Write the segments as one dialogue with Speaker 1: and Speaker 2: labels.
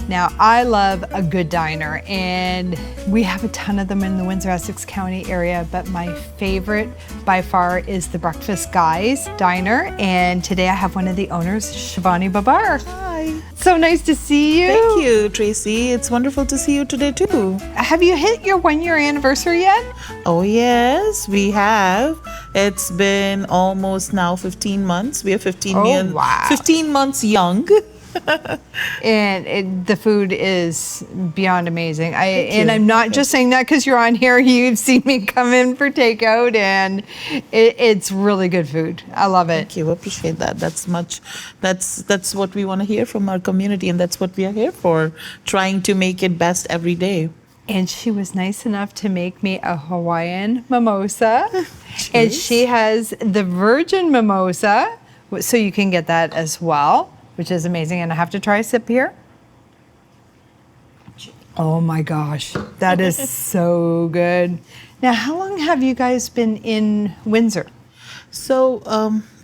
Speaker 1: Now, I love a good diner, and we have a ton of them in the Windsor, Essex County area, but my favorite by far is the Breakfast Guyz diner, and today I have one of the owners, Shivani Babar.
Speaker 2: Hi.
Speaker 1: So nice to see you.
Speaker 2: Thank you, Tracy. It's wonderful to see you today too.
Speaker 1: Have you hit your 1-year anniversary yet?
Speaker 2: Oh yes, we have. It's been almost now 15 months. We are 15 months young.
Speaker 1: And the food is beyond amazing. And I'm not just saying that because you're on here. You've seen me come in for takeout, and it's really good food. I love it.
Speaker 2: Thank you. Appreciate that. That's what we want to hear from our community, and that's what we are here for, trying to make it best every day.
Speaker 1: And she was nice enough to make me a Hawaiian mimosa.
Speaker 2: Cheers.
Speaker 1: And she has the virgin mimosa, so you can get that as well, which is amazing. And I have to try a sip here. Oh my gosh, that is so good. Now, how long have you guys been in Windsor?
Speaker 2: So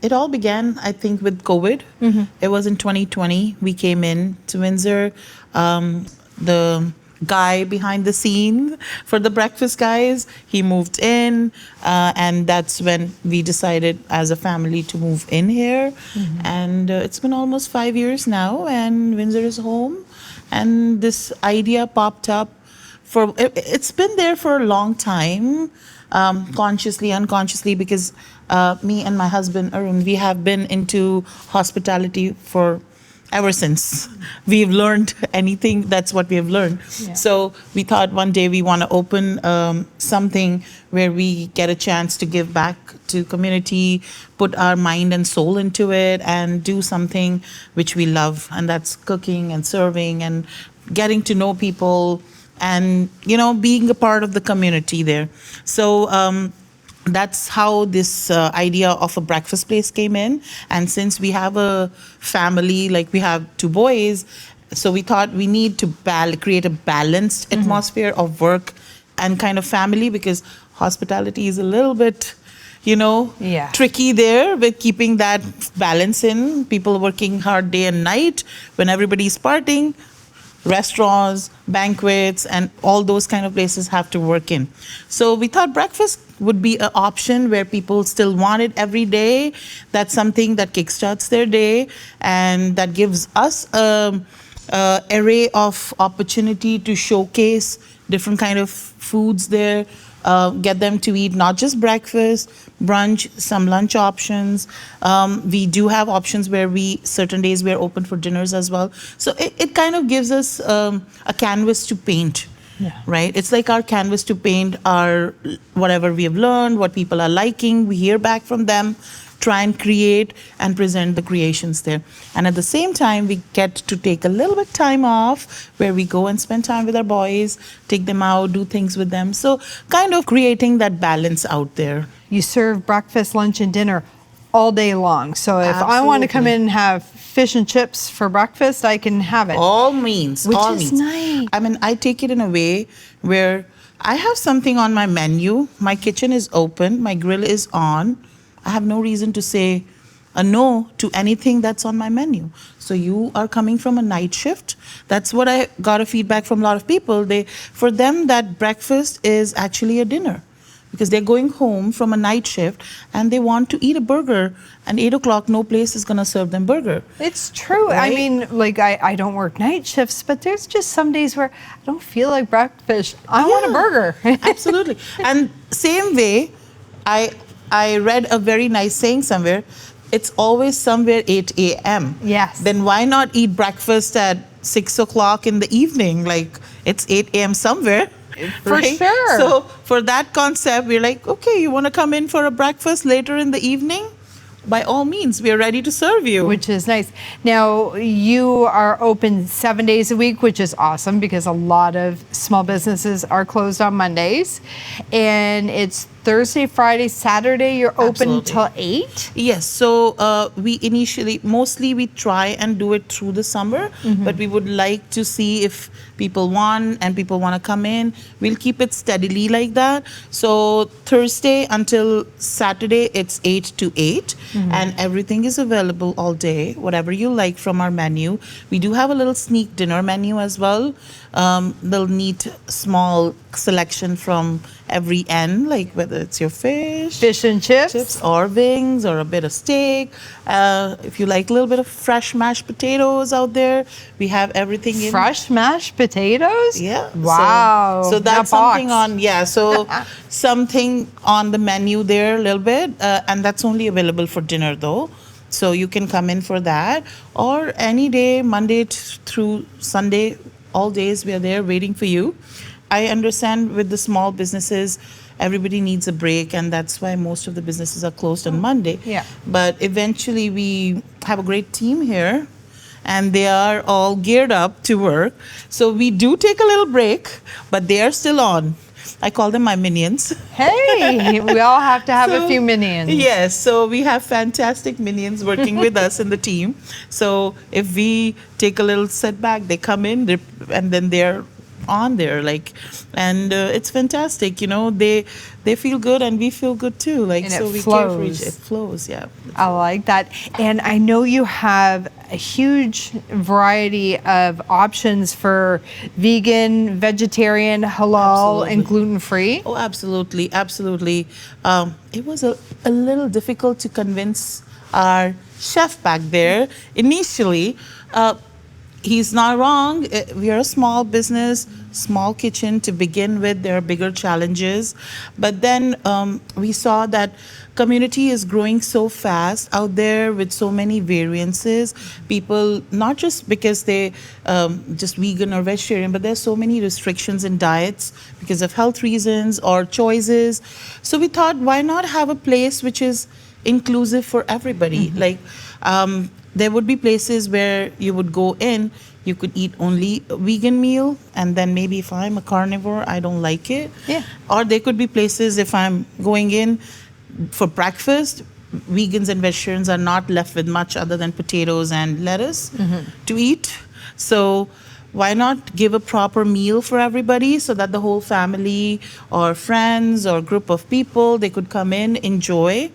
Speaker 2: it all began, I think, with COVID. Mm-hmm. It was in 2020. We came in to Windsor. The guy behind the scene for the Breakfast Guyz, he moved in, and that's when we decided as a family to move in here. Mm-hmm. And it's been almost 5 years now, and Windsor is home. And this idea popped up. It's been there for a long time, consciously, unconsciously, because me and my husband Arun, we have been into hospitality for ever since we've learned anything. That's what we have learned. Yeah. So we thought one day we want to open something where we get a chance to give back to community, put our mind and soul into it, and do something which we love, and that's cooking and serving and getting to know people and being a part of the community there. So that's how this idea of a breakfast place came in. And since we have a family, like we have 2 boys, so we thought we need to create a balanced atmosphere of work and kind of family, because hospitality is a little bit, tricky there with keeping that balance in. People working hard day and night when everybody's partying. Restaurants, banquets, and all those kind of places have to work in. So we thought breakfast would be an option where people still want it every day. That's something that kickstarts their day, and that gives us an array of opportunity to showcase different kind of foods there, get them to eat not just breakfast, brunch, some lunch options. We do have options where certain days we're open for dinners as well. So it kind of gives us a canvas to paint, right? It's like our canvas to paint our whatever we have learned, what people are liking. We hear back from them, try and create and present the creations there. And at the same time, we get to take a little bit time off where we go and spend time with our boys, take them out, do things with them. So kind of creating that balance out there.
Speaker 1: You serve breakfast, lunch, and dinner all day long. So if I want to come in and have fish and chips for breakfast, I can have it.
Speaker 2: All means.
Speaker 1: Which is nice.
Speaker 2: I mean, I take it in a way where I have something on my menu. My kitchen is open. My grill is on. I have no reason to say a no to anything that's on my menu. So you are coming from a night shift. That's what I got a feedback from a lot of people. For them, that breakfast is actually a dinner, because they're going home from a night shift and they want to eat a burger, and 8 o'clock, no place is going to serve them burger.
Speaker 1: It's true. Right? I mean, like I don't work night shifts, but there's just some days where I don't feel like breakfast. I want a burger.
Speaker 2: Absolutely. And same way, I read a very nice saying somewhere, it's always somewhere 8 a.m.
Speaker 1: Yes.
Speaker 2: Then why not eat breakfast at 6 o'clock in the evening? Like, it's 8 a.m. somewhere.
Speaker 1: For sure.
Speaker 2: So for that concept, we're like, okay, you want to come in for a breakfast later in the evening? By all means, we are ready to serve you.
Speaker 1: Which is nice. Now, you are open 7 days a week, which is awesome because a lot of small businesses are closed on Mondays. And it's Thursday, Friday, Saturday, you're open
Speaker 2: Absolutely.
Speaker 1: till 8?
Speaker 2: Yes, so we initially, mostly we try and do it through the summer, but we would like to see if people want and people want to come in. We'll keep it steadily like that. So Thursday until Saturday, it's 8 to 8, and everything is available all day, whatever you like from our menu. We do have a little sneak dinner menu as well. They'll need small selection from every end, like whether it's your
Speaker 1: Fish and chips?
Speaker 2: or wings or a bit of steak. If you like a little bit of fresh mashed potatoes out there, we have everything in.
Speaker 1: Fresh mashed potatoes?
Speaker 2: Yeah.
Speaker 1: Wow.
Speaker 2: So that's
Speaker 1: That
Speaker 2: something
Speaker 1: box.
Speaker 2: on, yeah. So something on the menu there a little bit. And that's only available for dinner though. So you can come in for that. Or any day, Monday through Sunday, all days we are there waiting for you. I understand with the small businesses, everybody needs a break, and that's why most of the businesses are closed on Monday.
Speaker 1: Yeah.
Speaker 2: But eventually, we have a great team here, and they are all geared up to work. So we do take a little break, but they are still on. I call them my minions.
Speaker 1: Hey, we all have to have a
Speaker 2: So-
Speaker 1: few minions.
Speaker 2: Yes, so we have fantastic minions working with us in the team. So if we take a little setback, they come in and then they're on there, like, and it's fantastic. You know, they feel good and we feel good too. Like,
Speaker 1: And
Speaker 2: so
Speaker 1: it
Speaker 2: we care for each.
Speaker 1: flows.
Speaker 2: It flows, yeah.
Speaker 1: I like that. And I know you have a huge variety of options for vegan, vegetarian, halal,
Speaker 2: Absolutely.
Speaker 1: and gluten-free.
Speaker 2: Oh, absolutely, absolutely. It was a little difficult to convince our chef back there initially. He's not wrong. We are a small business, small kitchen to begin with. There are bigger challenges. But then we saw that community is growing so fast out there with so many variances. People, not just because they just vegan or vegetarian, but there's so many restrictions in diets because of health reasons or choices. So we thought, why not have a place which is inclusive for everybody? Like, there would be places where you would go in, you could eat only a vegan meal, and then maybe if I'm a carnivore, I don't like it.
Speaker 1: Yeah.
Speaker 2: Or there could be places if I'm going in for breakfast, vegans and vegetarians are not left with much other than potatoes and lettuce to eat. So why not give a proper meal for everybody so that the whole family or friends or group of people, they could come in, enjoy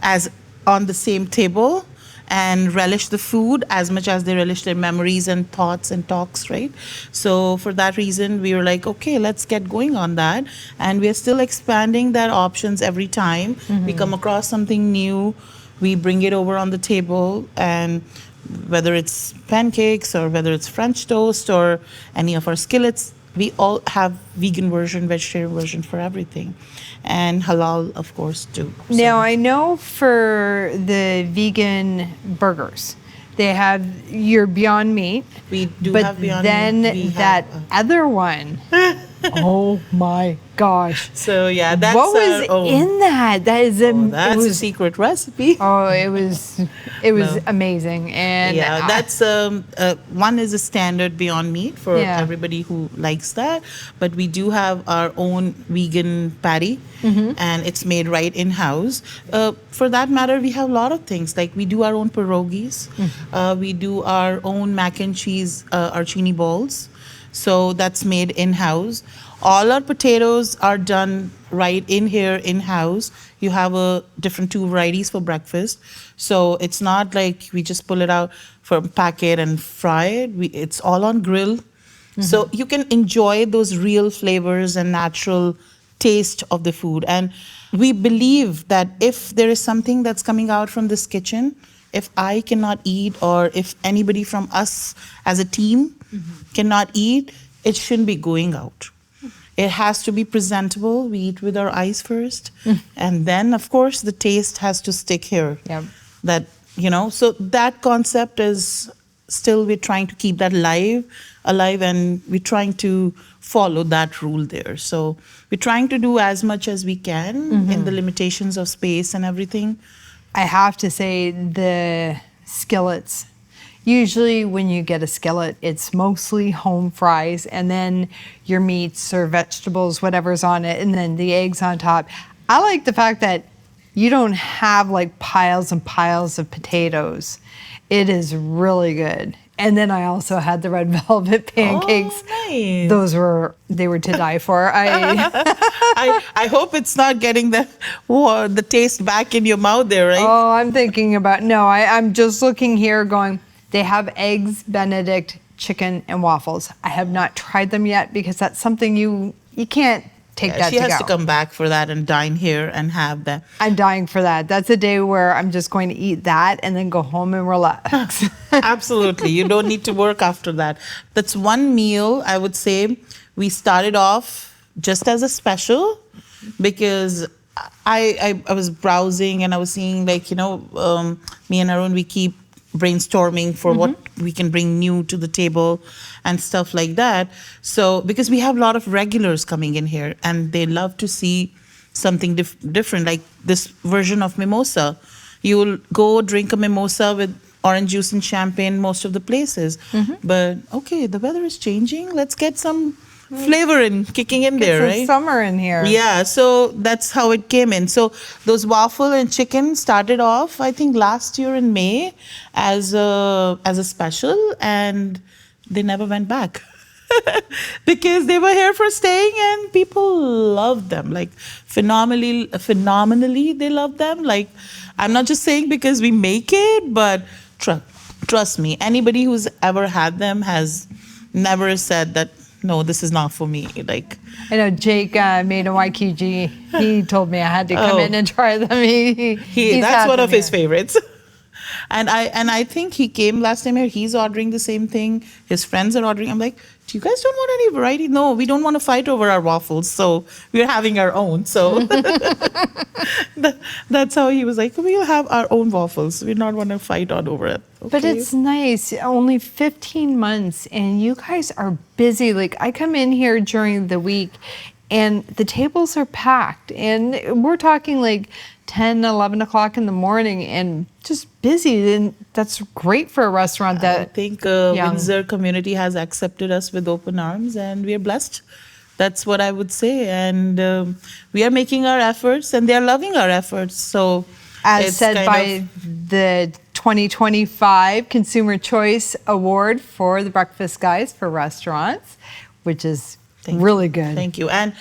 Speaker 2: as on the same table and relish the food as much as they relish their memories and thoughts and talks, right? So for that reason, we were like, okay, let's get going on that. And we are still expanding that options every time. We come across something new, we bring it over on the table, and whether it's pancakes or whether it's French toast or any of our skillets, we all have vegan version, vegetarian version for everything. And halal, of course, too. So-
Speaker 1: Now, I know for the vegan burgers, they have your Beyond Meat.
Speaker 2: We do
Speaker 1: but
Speaker 2: have Beyond
Speaker 1: then
Speaker 2: Meat. We
Speaker 1: that
Speaker 2: have,
Speaker 1: other one. Oh my gosh.
Speaker 2: So yeah, that's
Speaker 1: what was
Speaker 2: our own.
Speaker 1: in that? That is
Speaker 2: That's
Speaker 1: it
Speaker 2: a
Speaker 1: was,
Speaker 2: secret recipe.
Speaker 1: it was
Speaker 2: No.
Speaker 1: amazing. And
Speaker 2: Yeah, that's one is a standard Beyond Meat for
Speaker 1: Yeah.
Speaker 2: everybody who likes that. But we do have our own vegan patty, and it's made right in house. For that matter, we have a lot of things like we do our own pierogies, we do our own mac and cheese, archini balls. So that's made in house. All our potatoes are done right in here in house. You have a different two varieties for breakfast. So it's not like we just pull it out from packet and fry it. It's all on grill. So you can enjoy those real flavors and natural taste of the food. And we believe that if there is something that's coming out from this kitchen, if I cannot eat or if anybody from us as a team cannot eat, it shouldn't be going out. It has to be presentable. We eat with our eyes first. And then, of course, the taste has to stick here.
Speaker 1: Yep.
Speaker 2: That, so that concept is still, we're trying to keep that alive, and we're trying to follow that rule there. So we're trying to do as much as we can in the limitations of space and everything.
Speaker 1: I have to say the skillets. Usually when you get a skillet, it's mostly home fries and then your meats or vegetables, whatever's on it, and then the eggs on top. I like the fact that you don't have like piles and piles of potatoes. It is really good. And then I also had the red velvet pancakes.
Speaker 2: Oh, nice.
Speaker 1: They were to die for.
Speaker 2: I hope it's not getting the taste back in your mouth there, right?
Speaker 1: Oh, I'm thinking about, no, I'm just looking here going, they have eggs, benedict, chicken, and waffles. I have not tried them yet because that's something you can't take that to go.
Speaker 2: She has to come back for that and dine here and have that.
Speaker 1: I'm dying for that. That's a day where I'm just going to eat that and then go home and relax.
Speaker 2: Absolutely. You don't need to work after that. That's one meal, I would say, we started off just as a special because I was browsing and I was seeing like, me and Arun, we keep brainstorming for what we can bring new to the table and stuff like that. So because we have a lot of regulars coming in here and they love to see something different, like this version of mimosa. You'll go drink a mimosa with orange juice and champagne most of the places. But okay, the weather is changing. Let's get some flavor kicking in there, right?
Speaker 1: Summer in here.
Speaker 2: Yeah, so that's how it came in. So those waffle and chicken started off, I think, last year in May as a special, and they never went back because they were here for staying, and people loved them. Like phenomenally, they love them. Like I'm not just saying because we make it, but trust me, anybody who's ever had them has never said that, no, this is not for me. Like
Speaker 1: I know Jake made a YQG. He told me I had to come in and try them.
Speaker 2: That's one of his favorites. And I think he came last time here. He's ordering the same thing. His friends are ordering. I'm like, do you guys don't want any variety? No, we don't want to fight over our waffles. So we're having our own. So that's how he was like, we'll have our own waffles. We're not want to fight on over it. Okay.
Speaker 1: But it's nice. Only 15 months and you guys are busy. Like I come in here during the week and the tables are packed and we're talking like 10, 11 o'clock in the morning and just busy. And that's great for a restaurant that
Speaker 2: I think Windsor community has accepted us with open arms and we are blessed. That's what I would say. And we are making our efforts and they're loving our efforts. So
Speaker 1: as said by the 2025 Consumer Choice Award for the Breakfast Guyz for restaurants, which is really good.
Speaker 2: Thank you. And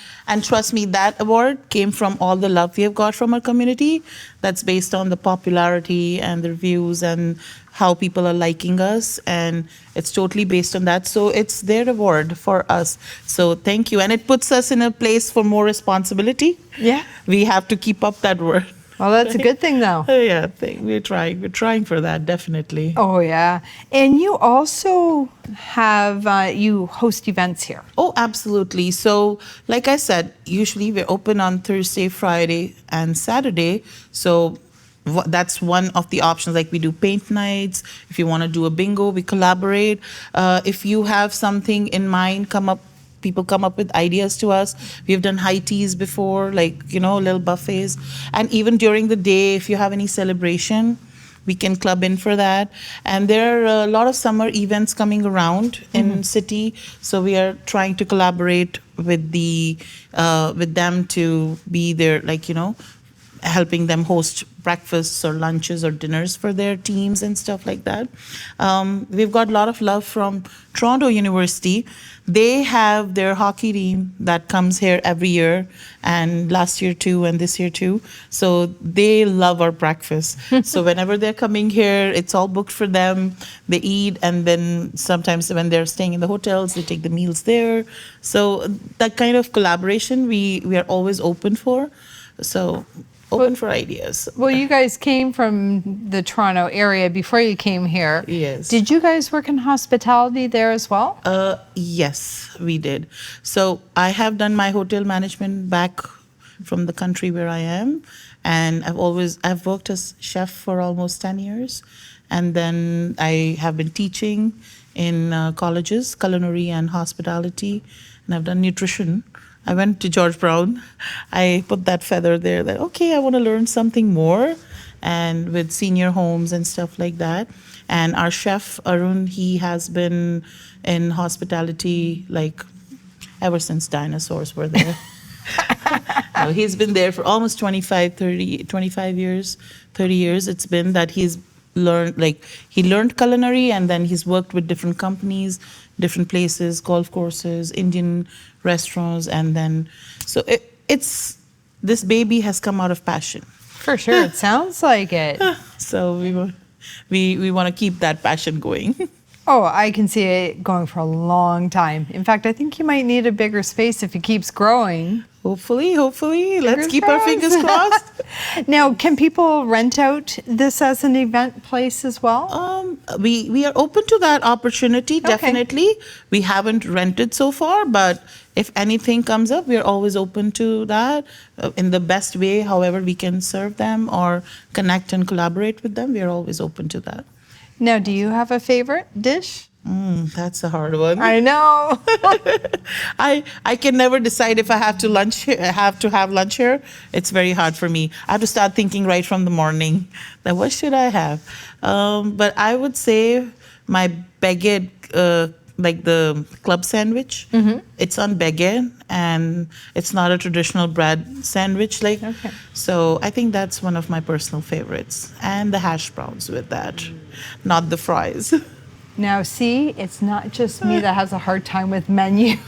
Speaker 2: trust me, that award came from all the love we have got from our community. That's based on the popularity and the reviews and how people are liking us. And it's totally based on that. So it's their award for us. So thank you. And it puts us in a place for more responsibility.
Speaker 1: Yeah.
Speaker 2: We have to keep up that word.
Speaker 1: Well, that's a good thing, though.
Speaker 2: Yeah, we're trying. We're trying for that, definitely.
Speaker 1: Oh, yeah. And you also have, you host events here.
Speaker 2: Oh, absolutely. So, like I said, usually we're open on Thursday, Friday, and Saturday. So that's one of the options. Like we do paint nights. If you want to do a bingo, we collaborate. If you have something in mind, people come up with ideas to us. We've done high teas before, like, little buffets. And even during the day, if you have any celebration, we can club in for that. And there are a lot of summer events coming around in city. So we are trying to collaborate with with them to be there, helping them host breakfasts or lunches or dinners for their teams and stuff like that. We've got a lot of love from Toronto University. They have their hockey team that comes here every year, and last year too, and this year too. So they love our breakfast. So whenever they're coming here, it's all booked for them. They eat, and then sometimes when they're staying in the hotels, they take the meals there. So that kind of collaboration we are always open for. So open for ideas.
Speaker 1: Well, you guys came from the Toronto area before you came here.
Speaker 2: Yes.
Speaker 1: Did you guys work in hospitality there as well?
Speaker 2: Yes, we did. So I have done my hotel management back from the country where I am. And I've worked as chef for almost 10 years. And then I have been teaching in colleges, culinary and hospitality. And I've done nutrition. I went to George Brown. I put that feather there that, okay, I want to learn something more, and with senior homes and stuff like that. And our chef, Arun, he has been in hospitality like ever since dinosaurs were there. He's been there for almost 25 years, 30 years. It's been that he's learned, like, he learned culinary and then he's worked with different companies, different places, golf courses, Indian restaurants. And then, so it's, this baby has come out of passion.
Speaker 1: For sure. It sounds like it.
Speaker 2: So we want to keep that passion going.
Speaker 1: Oh, I can see it going for a long time. In fact, I think you might need a bigger space if it keeps growing.
Speaker 2: Hopefully. Let's keep our
Speaker 1: crossed.
Speaker 2: fingers crossed.
Speaker 1: Now, can people rent out this as an event place as well?
Speaker 2: We are open to that opportunity,
Speaker 1: Okay.
Speaker 2: definitely. We haven't rented so far, but if anything comes up, we're always open to that in the best way, however we can serve them or connect and collaborate with them. We're always open to that.
Speaker 1: Now, do you have a favorite dish?
Speaker 2: That's a hard one.
Speaker 1: I know.
Speaker 2: I can never decide if I have to have lunch here. It's very hard for me. I have to start thinking right from the morning that what should I have. But I would say my baguette, like the club sandwich. It's on baguette and it's not a traditional bread sandwich.
Speaker 1: Okay.
Speaker 2: So I think that's one of my personal favorites. And the hash browns with that, not the fries.
Speaker 1: Now, see, it's not just me that has a hard time with menus.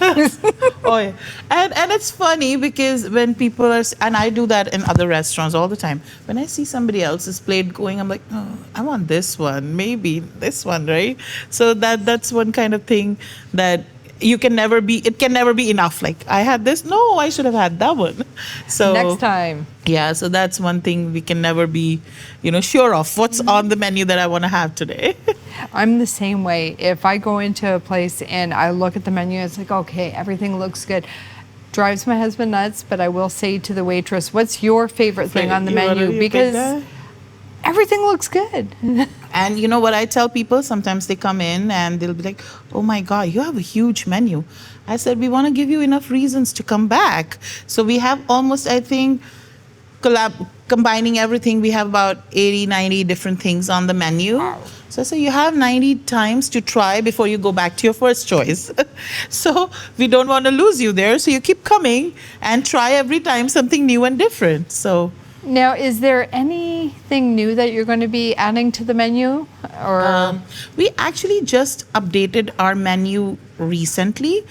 Speaker 2: Oh yeah, and it's funny because when people are, and I do that in other restaurants all the time. When I see somebody else's plate going, I'm like, oh, I want this one, maybe this one, right? So that's one kind of thing that it can never be enough. Like, I had this, no, I should have had that one. So
Speaker 1: Next time.
Speaker 2: yeah, so that's one thing we can never be, sure of what's on the menu that I want to have today.
Speaker 1: I'm the same way. If I go into a place and I look at the menu, it's like, okay, everything looks good. Drives my husband nuts, but I will say to the waitress, what's your favorite thing on the menu? Because everything looks good.
Speaker 2: And you know what I tell people? Sometimes they come in and they'll be like, oh my God, you have a huge menu. I said, we want to give you enough reasons to come back. So we have almost, I think, combining everything, we have about 80, 90 different things on the menu.
Speaker 1: Wow.
Speaker 2: So you have 90 times to try before you go back to your first choice. So we don't want to lose you there. So you keep coming and try every time something new and different. So
Speaker 1: Now, is there anything new that you're going to be adding to the menu? Or
Speaker 2: we actually just updated our menu recently.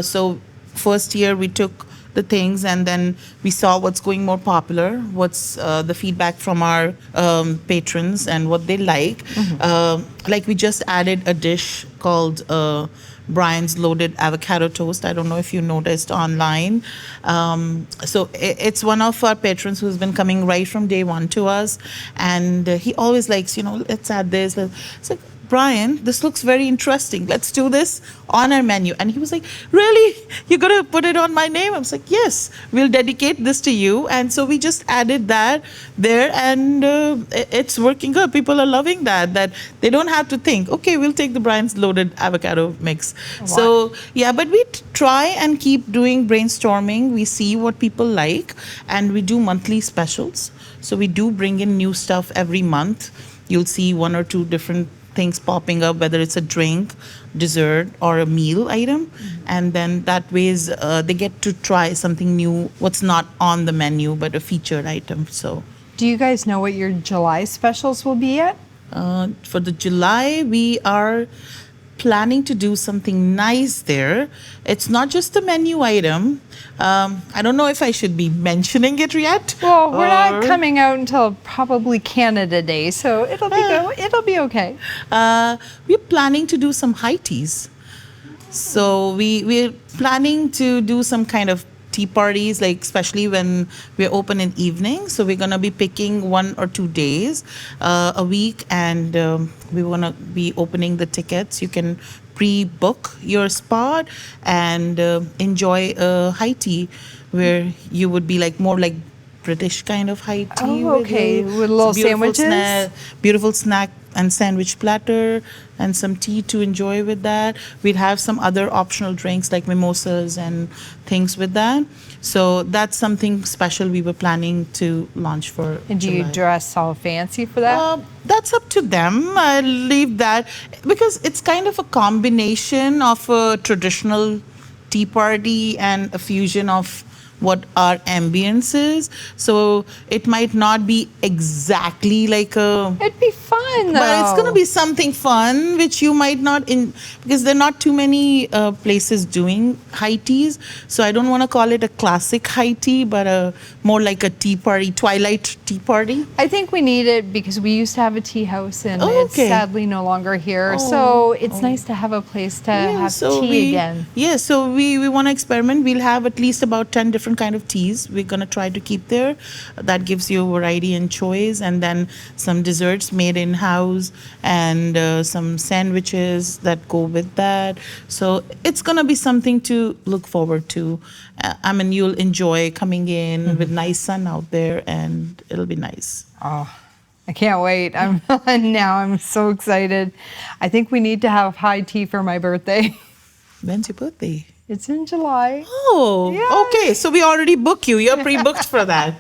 Speaker 2: So first year we took the things and then we saw what's going more popular, what's the feedback from our patrons and what they like. Like, we just added a dish called Brian's Loaded Avocado Toast. I don't know if you noticed online. So it's one of our patrons who's been coming right from day one to us, and he always likes, let's add this. It's like, Brian, this looks very interesting. Let's do this on our menu. And he was like, really? You're going to put it on my name? I was like, yes, we'll dedicate this to you. And so we just added that there, and it's working good. People are loving that they don't have to think, okay, we'll take the Brian's Loaded Avocado mix.
Speaker 1: Wow.
Speaker 2: So, yeah, but we try and keep doing brainstorming. We see what people like, and we do monthly specials. So we do bring in new stuff every month. You'll see one or two different things popping up, whether it's a drink, dessert, or a meal item. And then that ways they get to try something new, what's not on the menu, but a featured item. So
Speaker 1: do you guys know what your July specials will be yet?
Speaker 2: for the July, we are planning to do something nice there. It's not just a menu item. I don't know if I should be mentioning it yet.
Speaker 1: Well, we're not
Speaker 2: or-
Speaker 1: coming out until probably Canada Day, so it'll be okay.
Speaker 2: We're planning to do some high teas. So we're planning to do some kind of tea parties, like especially when we're open in evening. So we're gonna be picking 1 or 2 days a week, and we wanna be opening the tickets. You can pre-book your spot and enjoy a high tea, where you would be like more like British kind of high tea.
Speaker 1: Oh, okay. With little sandwiches?
Speaker 2: Beautiful snack and sandwich platter and some tea to enjoy with that. We'd have some other optional drinks like mimosas and things with that. So that's something special we were planning to launch for
Speaker 1: And do you
Speaker 2: July.
Speaker 1: dress all fancy for that?
Speaker 2: That's up to them. I leave that because it's kind of a combination of a traditional tea party and a fusion of what our ambience is. So it might not be exactly like a,
Speaker 1: It'd be fun though.
Speaker 2: but it's going to be something fun, which you might not in, because there are not too many places doing high teas. So I don't want to call it a classic high tea, but more like a tea party, twilight tea party.
Speaker 1: I think we need it because we used to have a tea house and
Speaker 2: Oh,
Speaker 1: it's
Speaker 2: okay.
Speaker 1: sadly no longer here. So it's nice to have a place to have tea again.
Speaker 2: Yeah, so we want to experiment. We'll have at least about 10 different kind of teas we're going to try to keep there. That gives you variety and choice, and then some desserts made in-house, and some sandwiches that go with that. So it's going to be something to look forward to. I mean, you'll enjoy coming in with nice sun out there, and it'll be nice.
Speaker 1: Oh, I can't wait. I'm so excited. I think we need to have high tea for my birthday.
Speaker 2: When's your birthday?
Speaker 1: It's in July.
Speaker 2: Oh,
Speaker 1: Yes.
Speaker 2: okay. So we already booked you. You're pre-booked for that.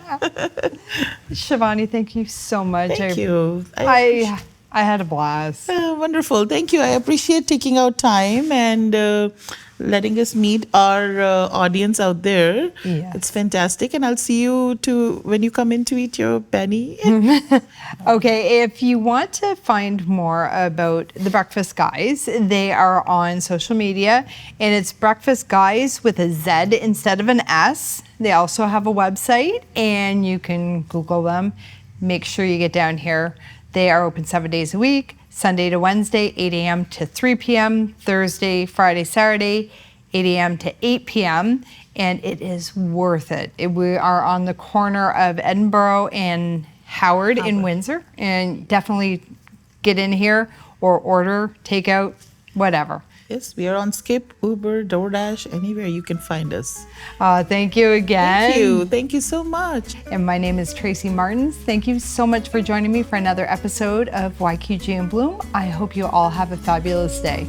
Speaker 1: Shivani, thank you so much.
Speaker 2: Thank you.
Speaker 1: I had a blast.
Speaker 2: Wonderful. Thank you. I appreciate taking out time and letting us meet our audience out there.
Speaker 1: Yes.
Speaker 2: It's fantastic. And I'll see you when you come in to eat your penny.
Speaker 1: Okay, if you want to find more about the Breakfast Guyz, they are on social media, and it's Breakfast Guyz with a Z instead of an S. They also have a website, and you can Google them. Make sure you get down here. They are open 7 days a week, Sunday to Wednesday, 8 a.m. to 3 p.m., Thursday, Friday, Saturday, 8 a.m. to 8 p.m., and it is worth it. We are on the corner of Edinburgh and Howard in Windsor, and definitely get in here or order, takeout, whatever.
Speaker 2: Yes, we are on Skip, Uber, DoorDash, anywhere you can find us.
Speaker 1: Thank you again.
Speaker 2: Thank you. Thank you so much.
Speaker 1: And my name is Tracy Martins. Thank you so much for joining me for another episode of YQG in Bloom. I hope you all have a fabulous day.